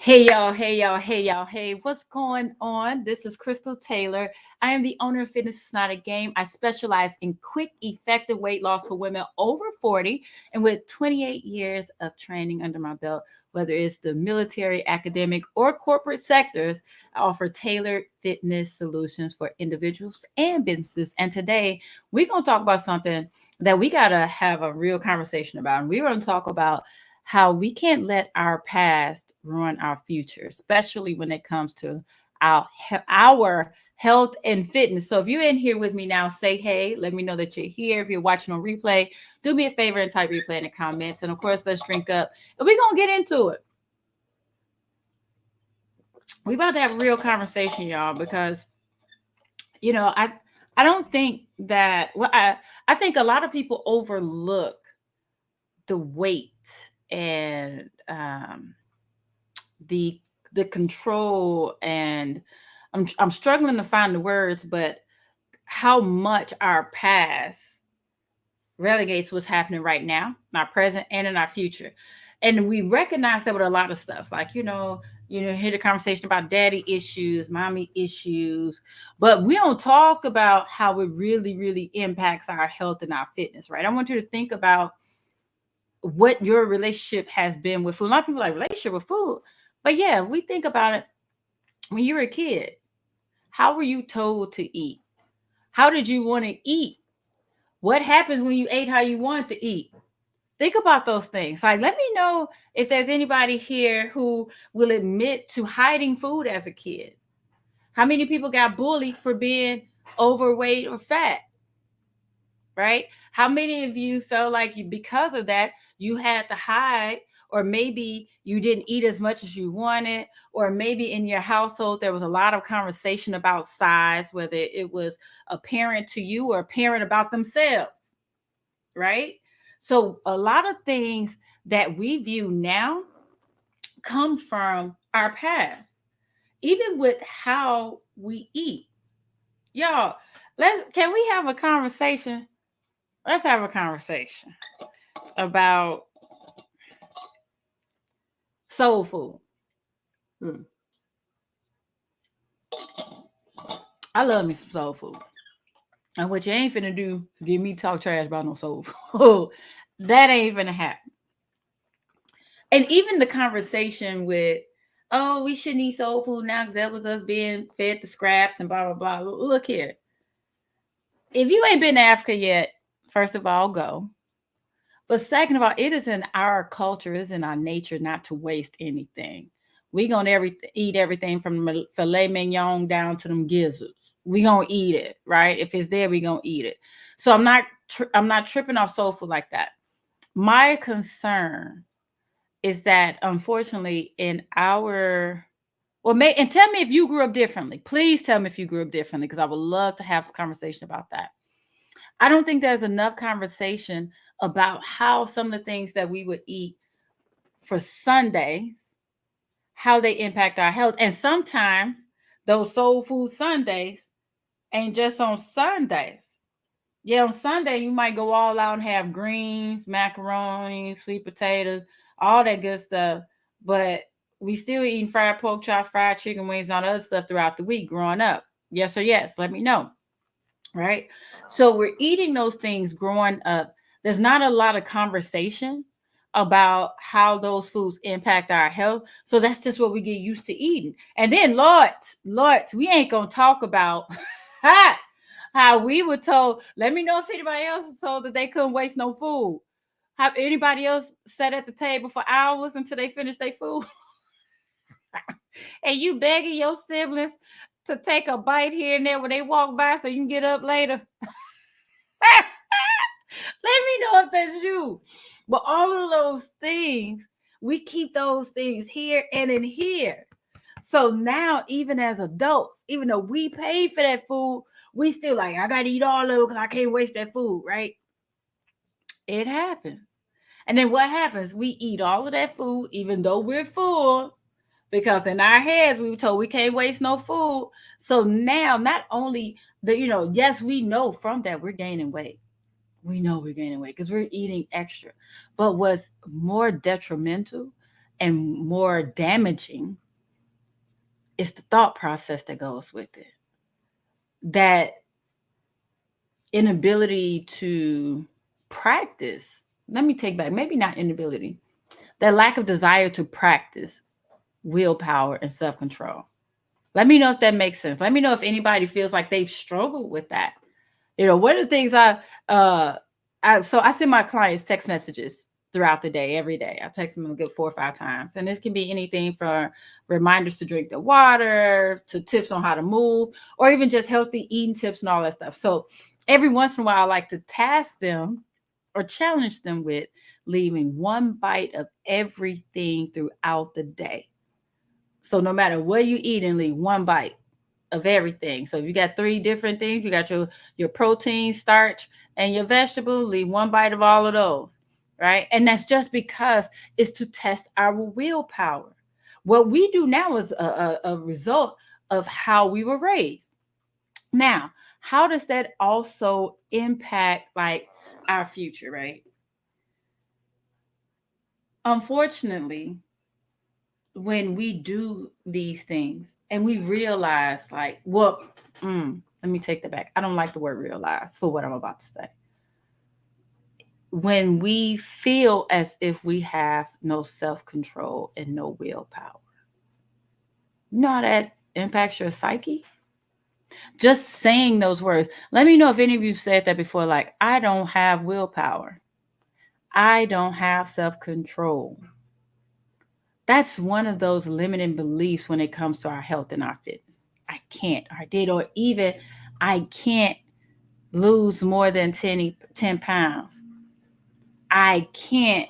Hey y'all, hey y'all, hey y'all, hey, what's going on? This is Crystal Taylor. I am the owner of Fitness is Not a Game. I specialize in quick, effective weight loss for women over 40 and with 28 years of training under my belt, whether it's the military, academic, or corporate sectors. I offer tailored fitness solutions for individuals and businesses. And today we're going to talk about something that we got to have a real conversation about. And we're going to talk about how we can't let our past ruin our future, especially when it comes to our health and fitness. So if you're in here with me now, say hey, let me know that you're here. If you're watching on replay, do me a favor and type replay in the comments. And of course, let's drink up. And we're gonna get into it. We about to have a real conversation, y'all, because I don't think that I think a lot of people overlook the weight and the the control, and I'm struggling to find the words, but how much our past relegates what's happening right now, in our present and in our future. And we recognize that with a lot of stuff, like hear the conversation about daddy issues, mommy issues, but we don't talk about how it really, really impacts our health and our fitness, right? I want you to think about what your relationship has been with food. A lot of people like relationship with food, but yeah, we think about it. When you were a kid, how were you told to eat? How did you want to eat? What happens when you ate how you wanted to eat? Think about those things. Like, let me know if there's anybody here who will admit to hiding food as a kid. How many people got bullied for being overweight or fat? Right? How many of you felt like because of that, you had to hide, or maybe you didn't eat as much as you wanted, or maybe in your household there was a lot of conversation about size, whether it was a parent to you or a parent about themselves, right? So a lot of things that we view now come from our past, even with how we eat. Y'all, can we have a conversation? Let's have a conversation about soul food. Hmm. I love me some soul food. And what you ain't finna do is get me talk trash about no soul food. That ain't finna happen. And even the conversation with, oh, we shouldn't eat soul food now because that was us being fed the scraps and blah, blah, blah. Look here. If you ain't been to Africa yet, first of all, go. But second of all, it is in our culture, it is in our nature not to waste anything. We gonna eat everything from filet mignon down to them gizzards. We gonna eat it, right? If it's there, we gonna eat it. So I'm not tripping off soul food like that. My concern is that unfortunately in our and tell me if you grew up differently. Please tell me if you grew up differently, because I would love to have a conversation about that. I don't think there's enough conversation about how some of the things that we would eat for Sundays, how they impact our health. And sometimes those soul food Sundays ain't just on Sundays. Yeah, on Sunday you might go all out and have greens, macaroni, sweet potatoes, all that good stuff. But we still eating fried pork chop, fried chicken wings, and all the other stuff throughout the week growing up. Yes or yes? Let me know. Right? So we're eating those things growing up. There's not a lot of conversation about how those foods impact our health. So that's just what we get used to eating. And then, Lord, we ain't gonna talk about how we were told. Let me know if anybody else was told that they couldn't waste no food. Have anybody else sat at the table for hours until they finished their food? And you begging your siblings to take a bite here and there when they walk by so you can get up later. Let me know if that's you. But all of those things, we keep those things here and in here. So now, even as adults, even though we paid for that food, we still like, I gotta eat all of it because I can't waste that food, right? It happens. And then what happens? We eat all of that food, even though we're full, because in our heads we were told we can't waste no food. So now, not only yes, we know from that we're gaining weight. We know we're gaining weight because we're eating extra. But what's more detrimental and more damaging is the thought process that goes with it. That inability to practice, let me take back, maybe not inability, that lack of desire to practice willpower and self control. Let me know if that makes sense. Let me know if anybody feels like they've struggled with that. What are the things so I send my clients text messages throughout the day, every day. I text them a good 4 or 5 times. And this can be anything from reminders to drink the water, to tips on how to move, or even just healthy eating tips and all that stuff. So every once in a while, I like to task them or challenge them with leaving one bite of everything throughout the day. So no matter what you eat, and leave one bite of everything. So if you got 3 different things, you got your protein, starch, and your vegetable, leave one bite of all of those, right? And that's just because it's to test our willpower. What we do now is a result of how we were raised. Now, how does that also impact like our future, right? Unfortunately, when we do these things and we realize like, well, let me take that back. I don't like the word realize for what I'm about to say. When we feel as if we have no self-control and no willpower, you know how that impacts your psyche? Just saying those words. Let me know if any of you said that before, like, I don't have willpower. I don't have self-control. That's one of those limiting beliefs when it comes to our health and our fitness. I can't, or I did, or even I can't lose more than 10 pounds. I can't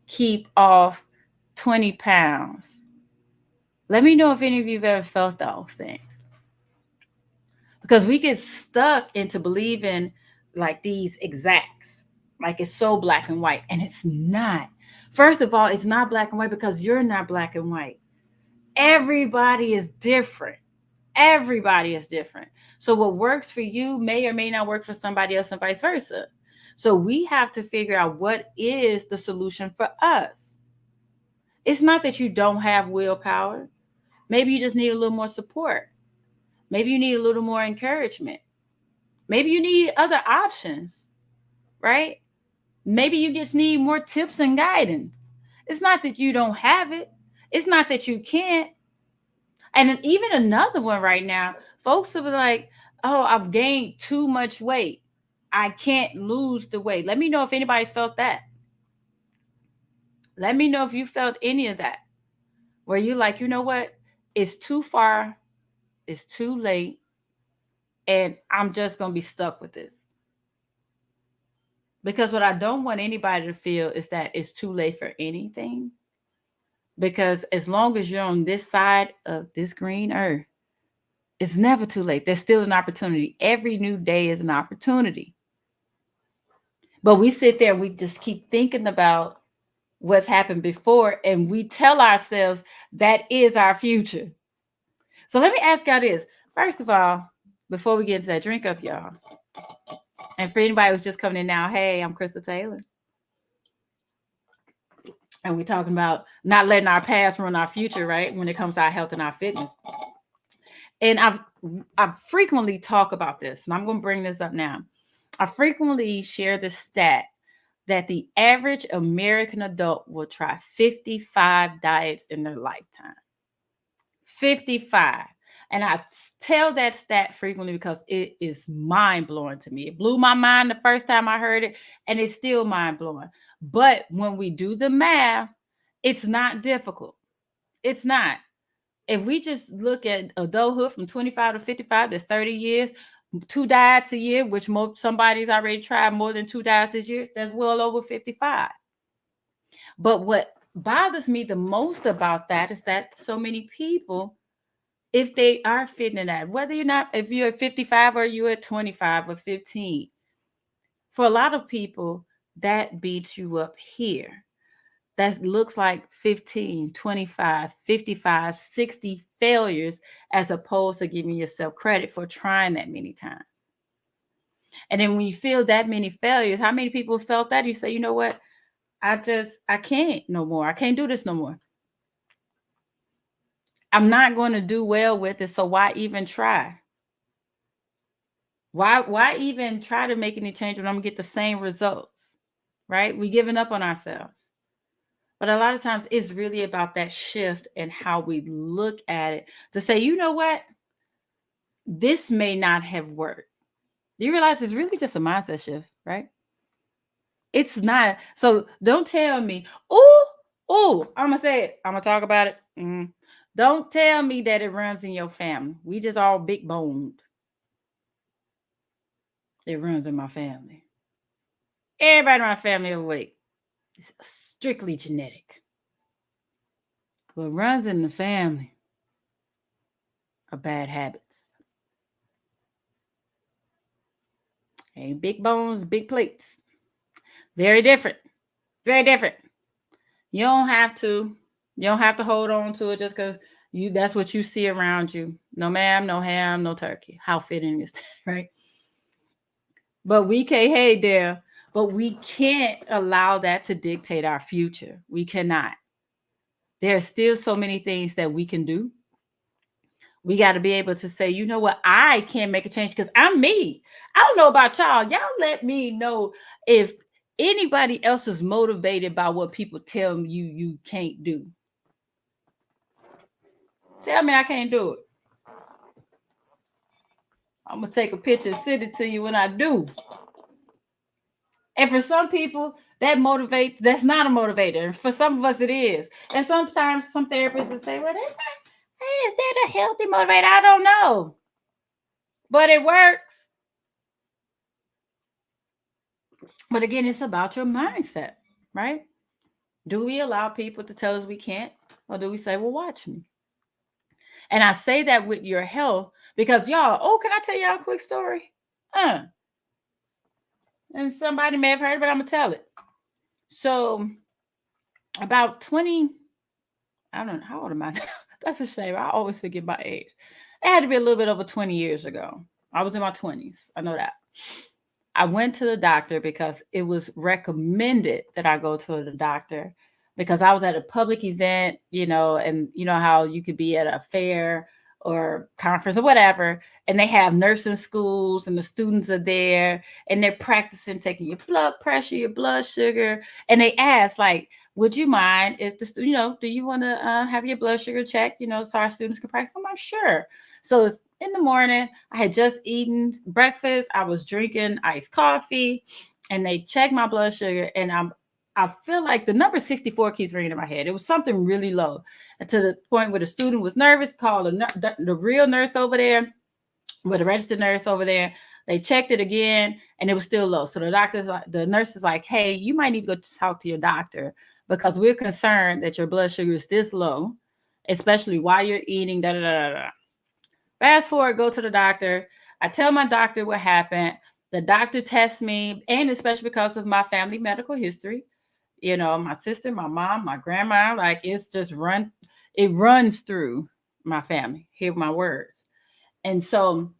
keep off 20 pounds. Let me know if any of you have ever felt those things. Because we get stuck into believing like these exacts, like it's so black and white, and it's not. First of all, it's not black and white because you're not black and white. Everybody is different. Everybody is different. So what works for you may or may not work for somebody else, and vice versa. So we have to figure out what is the solution for us. It's not that you don't have willpower. Maybe you just need a little more support. Maybe you need a little more encouragement. Maybe you need other options, right? Maybe you just need more tips and guidance. It's not that you don't have it. It's not that you can't. And even another one right now, folks will be like, oh, I've gained too much weight. I can't lose the weight. Let me know if anybody's felt that. Let me know if you felt any of that, where you're like, you know what? It's too far. It's too late. And I'm just going to be stuck with this. Because what I don't want anybody to feel is that it's too late for anything. Because as long as you're on this side of this green earth, it's never too late. There's still an opportunity. Every new day is an opportunity. But we sit there and we just keep thinking about what's happened before, and we tell ourselves that is our future. So let me ask y'all this. First of all, before we get into that, drink up, y'all. And for anybody who's just coming in now, hey, I'm Krista Taylor. And we're talking about not letting our past ruin our future, right? When it comes to our health and our fitness. And I frequently talk about this, and I'm going to bring this up now. I frequently share the stat that the average American adult will try 55 diets in their lifetime. 55. And I tell that stat frequently because it is mind-blowing to me. It blew my mind the first time I heard it, and it's still mind-blowing. But when we do the math, it's not difficult. It's not. If we just look at adulthood from 25 to 55, that's 30 years, 2 diets a year, which somebody's already tried more than 2 diets this year, that's well over 55. But what bothers me the most about that is that so many people, if they are fitting in that, whether if you're at 55 or you're at 25 or 15, for a lot of people, that beats you up here. That looks like 15, 25, 55, 60 failures, as opposed to giving yourself credit for trying that many times. And then when you feel that many failures, how many people felt that? You say, you know what? I can't no more. I can't do this no more. I'm not going to do well with it. So why even try? Why even try to make any change when I'm gonna get the same results? Right? We giving up on ourselves. But a lot of times it's really about that shift and how we look at it to say, you know what? This may not have worked. Do you realize it's really just a mindset shift, right? It's not. So don't tell me, I'm gonna say it. I'm gonna talk about it. Don't tell me that it runs in your family. We just all big boned. It runs in my family. Everybody in my family overweight. It's strictly genetic. What runs in the family are bad habits. Ain't big bones, big plates. Very different. Very different. You don't have to. You don't have to hold on to it just because that's what you see around you. No ma'am, no ham, no turkey. How fitting is that, right? But we can't, hey there, but we can't allow that to dictate our future. We cannot. There are still so many things that we can do. We got to be able to say, you know what, I can make a change because I'm me. I don't know about y'all. Y'all let me know if anybody else is motivated by what people tell you can't do. Tell me I can't do it. I'm going to take a picture and send it to you when I do. And for some people, that motivates, that's not a motivator. And for some of us, it is. And sometimes some therapists will say, well, that's not, hey, is that a healthy motivator? I don't know. But it works. But again, it's about your mindset, right? Do we allow people to tell us we can't? Or do we say, well, watch me? And I say that with your health because y'all, can I tell y'all a quick story? And somebody may have heard, but I'm going to tell it. So about 20, I don't know, how old am I now? That's a shame. I always forget my age. It had to be a little bit over 20 years ago. I was in my 20s. I know that. I went to the doctor because it was recommended that I go to the doctor because I was at a public event, and you know how you could be at a fair or conference or whatever, and they have nursing schools and the students are there and they're practicing taking your blood pressure, your blood sugar, and they ask like, would you mind if do you want to have your blood sugar checked, so our students can practice? I'm like, sure. So it's in the morning. I had just eaten breakfast. I was drinking iced coffee, and they checked my blood sugar, and I feel like the number 64 keeps ringing in my head. It was something really low, to the point where the student was nervous, called the real nurse over there, with the registered nurse over there. They checked it again, and it was still low. So the nurse is like, hey, you might need to go talk to your doctor because we're concerned that your blood sugar is this low, especially while you're eating, da da da da. Fast forward, go to the doctor. I tell my doctor what happened. The doctor tests me, and especially because of my family medical history, my sister, my mom, my grandma, like it's just it runs through my family. Hear my words. And so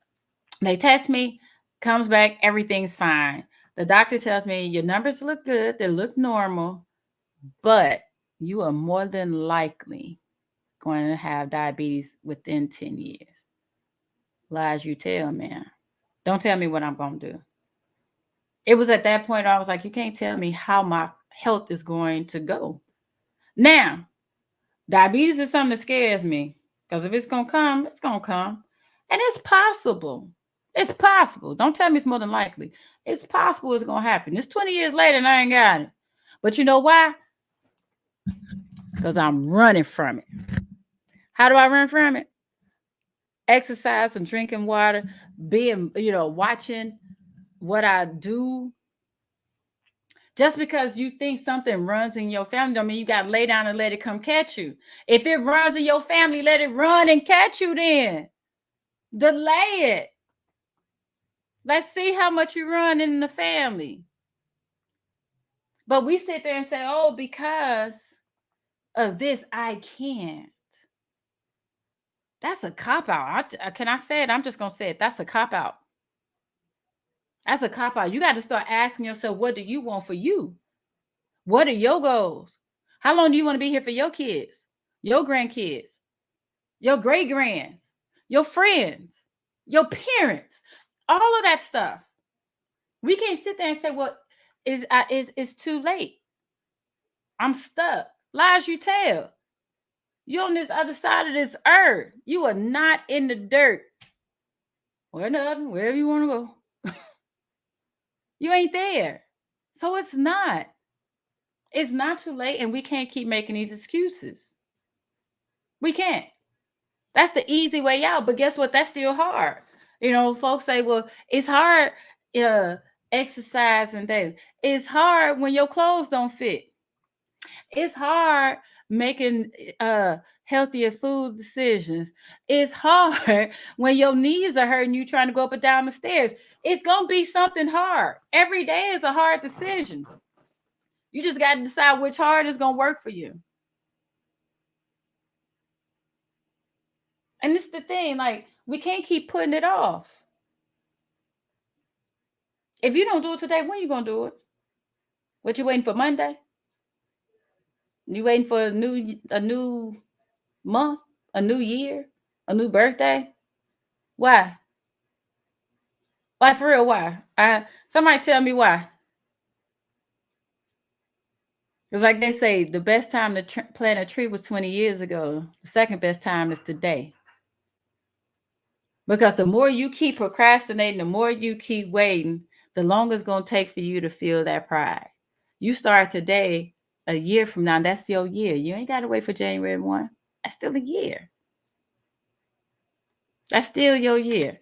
they test me, comes back, everything's fine. The doctor tells me your numbers look good, they look normal, but you are more than likely going to have diabetes within 10 years. Lies you tell, man. Don't tell me what I'm going to do. It was at that point I was like, you can't tell me how my health is going to go. Now, diabetes is something that scares me because if it's going to come, it's going to come. And it's possible. It's possible. Don't tell me it's more than likely. It's possible it's going to happen. It's 20 years later and I ain't got it. But you know why? Because I'm running from it. How do I run from it? Exercise and drinking water, being, watching what I do. Just because you think something runs in your family don't mean you got to lay down and let it come catch you. If it runs in your family, let it run and catch you then. Delay it. Let's see how much you run in the family. But we sit there and say, oh, because of this, I can't. That's a cop-out. Can I say it? I'm just going to say it. That's a cop-out. That's a cop-out. You got to start asking yourself, what do you want for you? What are your goals? How long do you want to be here for your kids, your grandkids? your great grands, your friends, your parents, all of that stuff. We can't sit there and say, "Well, is too late. I'm stuck." Lies you tell. You on this other side of this earth. You are not in the dirt or in the oven, wherever you want to go. You ain't there. So it's not. It's not too late, and we can't keep making these excuses. We can't. That's the easy way out. But guess what? That's still hard. Folks say, well, it's hard exercising daily. It's hard when your clothes don't fit. It's hard making healthier food decisions. It's hard when your knees are hurting you trying to go up and down the stairs. It's going to be something hard. Every day is a hard decision. You just got to decide which hard is going to work for you. And it's the thing, like, we can't keep putting it off. If you don't do it today, when you going to do it? What, you waiting for Monday? You waiting for a new month, a new year, a new birthday? Why? Like, for real, why? Somebody tell me why. It's like they say, the best time to plant a tree was 20 years ago. The second best time is today. Because the more you keep procrastinating, the more you keep waiting, the longer it's going to take for you to feel that pride. You start today, a year from now, that's your year. You ain't got to wait for January 1. That's still a year. That's still your year.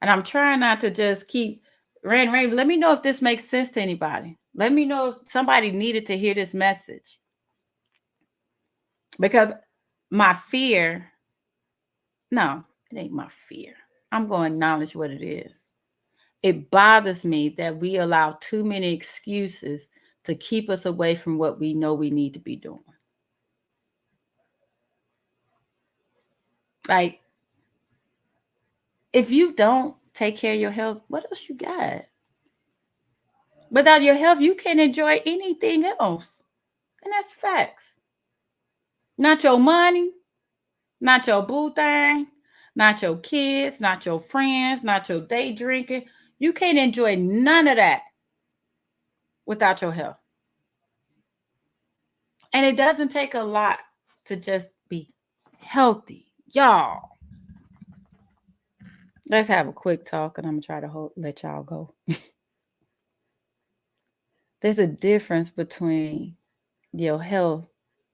And I'm trying not to just keep rain. Let me know if this makes sense to anybody. Let me know if somebody needed to hear this message. Because my fear, no, it ain't my fear. I'm going to acknowledge what it is. It bothers me that we allow too many excuses to keep us away from what we know we need to be doing. Like, if you don't take care of your health, what else you got? Without your health, you can't enjoy anything else. And that's facts. Not your money, not your boo thing, not your kids, not your friends, not your day drinking. You can't enjoy none of that without your health. And it doesn't take a lot to just be healthy. Y'all, let's have a quick talk and I'm going to try to let y'all go. There's a difference between your health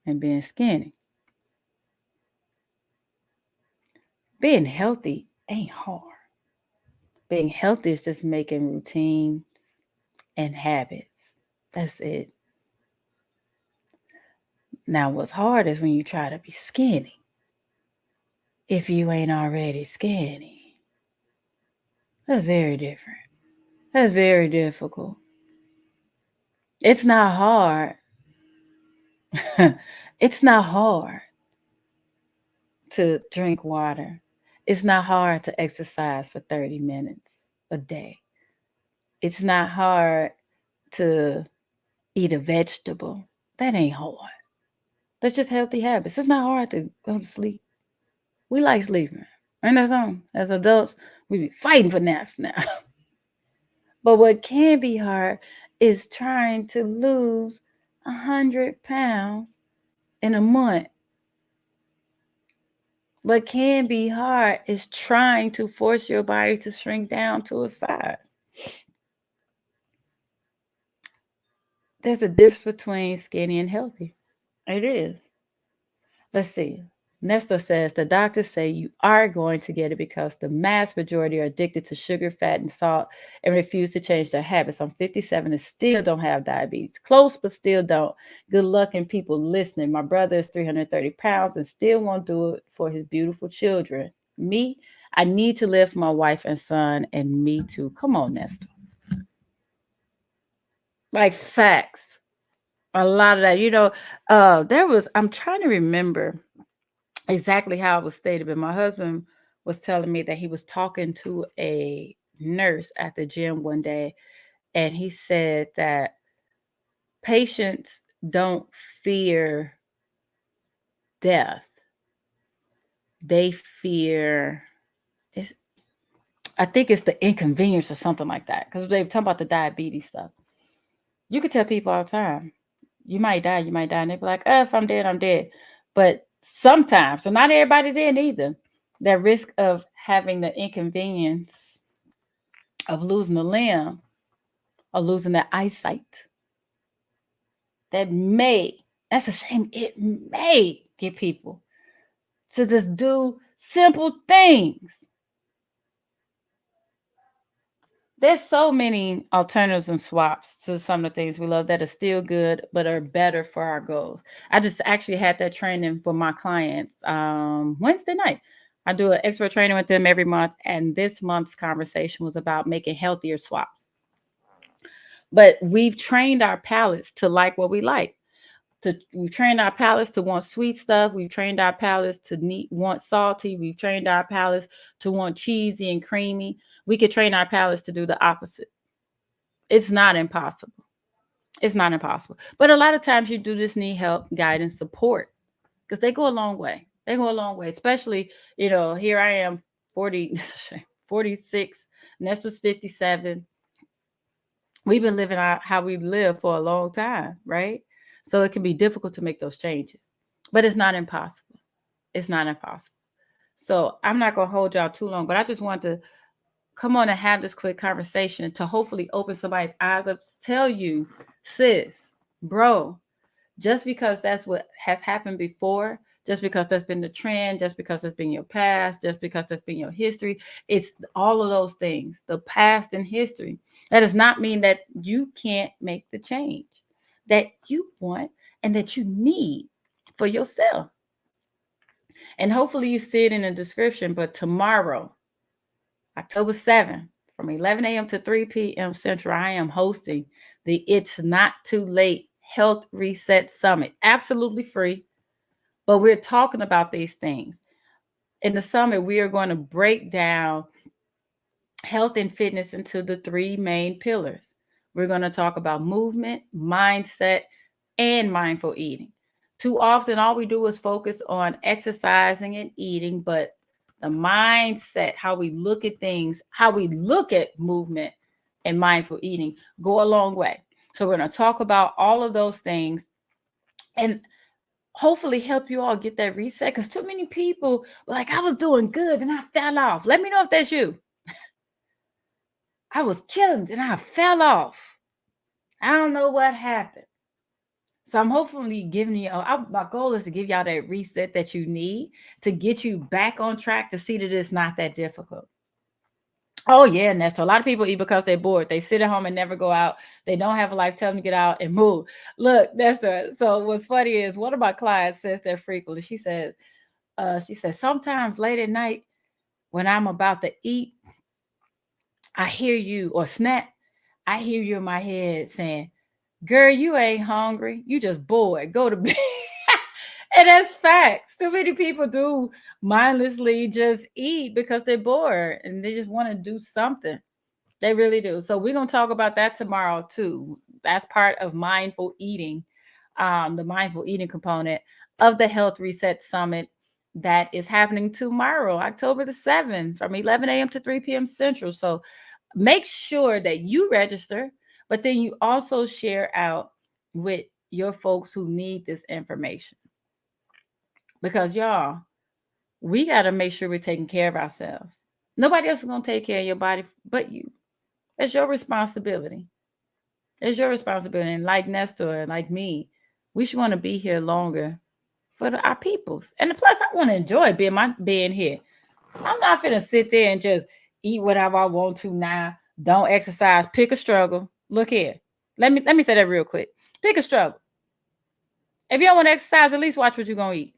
and being skinny. Being healthy ain't hard. Being healthy is just making routine and habits. That's it. Now, what's hard is when you try to be skinny. If you ain't already skinny, that's very different. That's very difficult. It's not hard. It's not hard to drink water. It's not hard to exercise for 30 minutes a day. It's not hard to eat a vegetable. That ain't hard. That's just healthy habits. It's not hard to go to sleep. We like sleeping. And that's on. As adults, we be fighting for naps now. But what can be hard is trying to lose 100 pounds in a month. What can be hard is trying to force your body to shrink down to a size. There's a difference between skinny and healthy. It is. Let's see. Nestor says the doctors say you are going to get it because the mass majority are addicted to sugar, fat, and salt and refuse to change their habits. I'm 57 and still don't have diabetes. Close, but still don't. Good luck and people listening. My brother is 330 pounds and still won't do it for his beautiful children. Me, I need to live for my wife and son, and me too. Come on, Nestor. Like, facts. A lot of that. I'm trying to remember exactly how it was stated, but my husband was telling me that he was talking to a nurse at the gym one day, and he said that patients don't fear death. they fear it's I think it's the inconvenience or something like that. Because they talk about the diabetes stuff. You could tell people all the time, you might die, you might die. And they be like, oh, if I'm dead, I'm dead. But sometimes, and not everybody dead either, that risk of having the inconvenience of losing a limb or losing their eyesight, that may, that's a shame, it may get people to just do simple things. There's so many alternatives and swaps to some of the things we love that are still good but are better for our goals. I just actually had that training for my clients Wednesday night. I do an expert training with them every month, and this month's conversation was about making healthier swaps. But we've trained our palates to like what we like. We've trained our palates to want sweet stuff. We've trained our palates to want salty. We've trained our palates to want cheesy and creamy. We could train our palates to do the opposite. It's not impossible. It's not impossible. But a lot of times you do just need help, guidance, support, because they go a long way. They go a long way, especially, here I am, 40, 46, Nestle's 57. We've been living out how we live for a long time, right? So it can be difficult to make those changes, but it's not impossible. It's not impossible. So I'm not going to hold y'all too long, but I just want to come on and have this quick conversation to hopefully open somebody's eyes up, tell you, sis, bro, just because that's what has happened before, just because that's been the trend, just because that's been your past, just because that's been your history, it's all of those things, the past and history. That does not mean that you can't make the change that you want and that you need for yourself. And hopefully you see it in the description, but tomorrow, October 7th, from 11 a.m. to 3 p.m. Central, I am hosting the It's Not Too Late Health Reset Summit. Absolutely free, but we're talking about these things. In the summit, we are going to break down health and fitness into the three main pillars. We're going to talk about movement, mindset, and mindful eating. Too often, all we do is focus on exercising and eating, but the mindset, how we look at things, how we look at movement and mindful eating go a long way. So we're going to talk about all of those things and hopefully help you all get that reset, because too many people like, I was doing good and I fell off. Let me know if that's you. I was killing and I fell off. I don't know what happened. So I'm hopefully giving you, my goal is to give y'all that reset that you need to get you back on track, to see that it's not that difficult. Oh yeah, Nesta. A lot of people eat because they're bored. They sit at home and never go out. They don't have a life. Tell them to get out and move. Look, Nesta. So what's funny is one of my clients says that frequently. She says, sometimes late at night when I'm about to eat, I hear you, or snack, I hear you in my head saying, girl, you ain't hungry. You just bored. Go to bed. And that's facts. Too many people do mindlessly just eat because they're bored and they just want to do something. They really do. So we're going to talk about that tomorrow too. That's part of mindful eating, the mindful eating component of the Health Reset Summit that is happening tomorrow, October the 7th, from 11 a.m. to 3 p.m. Central. So make sure that you register, but then you also share out with your folks who need this information. Because y'all, we got to make sure we're taking care of ourselves. Nobody else is going to take care of your body but you. It's your responsibility. It's your responsibility. And like Nestor and like me, we should want to be here longer for our peoples. And plus, I want to enjoy being here. I'm not finna sit there and just eat whatever I want to now. Don't exercise. Pick a struggle. Look here. Let me say that real quick. Pick a struggle. If you don't want to exercise, at least watch what you're gonna eat.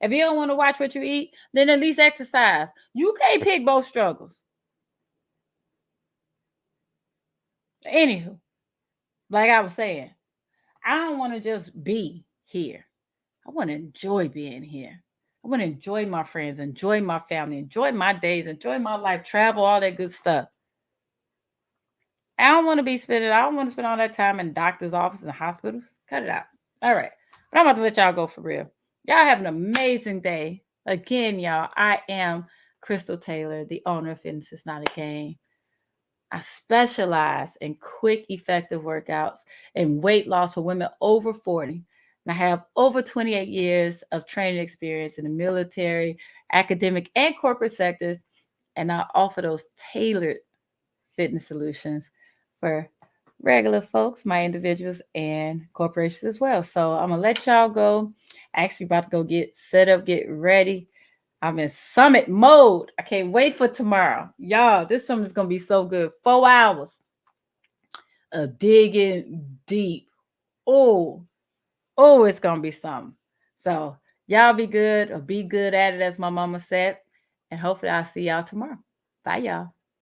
If you don't want to watch what you eat, then at least exercise. You can't pick both struggles. Anywho, like I was saying, I don't want to just be here. I want to enjoy being here. I want to enjoy my friends, enjoy my family, enjoy my days, enjoy my life, travel, all that good stuff. I don't want to spend all that time in doctor's offices and hospitals. Cut it out. All right. But I'm about to let y'all go for real. Y'all have an amazing day. Again, y'all, I am Crystal Taylor, the owner of Fitness is Not a Game. I specialize in quick, effective workouts and weight loss for women over 40. And I have over 28 years of training experience in the military, academic, and corporate sectors. And I offer those tailored fitness solutions for regular folks, my individuals, and corporations as well. So I'm gonna let y'all go. Actually, about to go get set up, get ready. I'm in summit mode. I can't wait for tomorrow. Y'all, this summer's gonna be so good. 4 hours of digging deep. Oh, oh, it's gonna be something. So y'all be good or be good at it, as my mama said. And hopefully I'll see y'all tomorrow. Bye, y'all.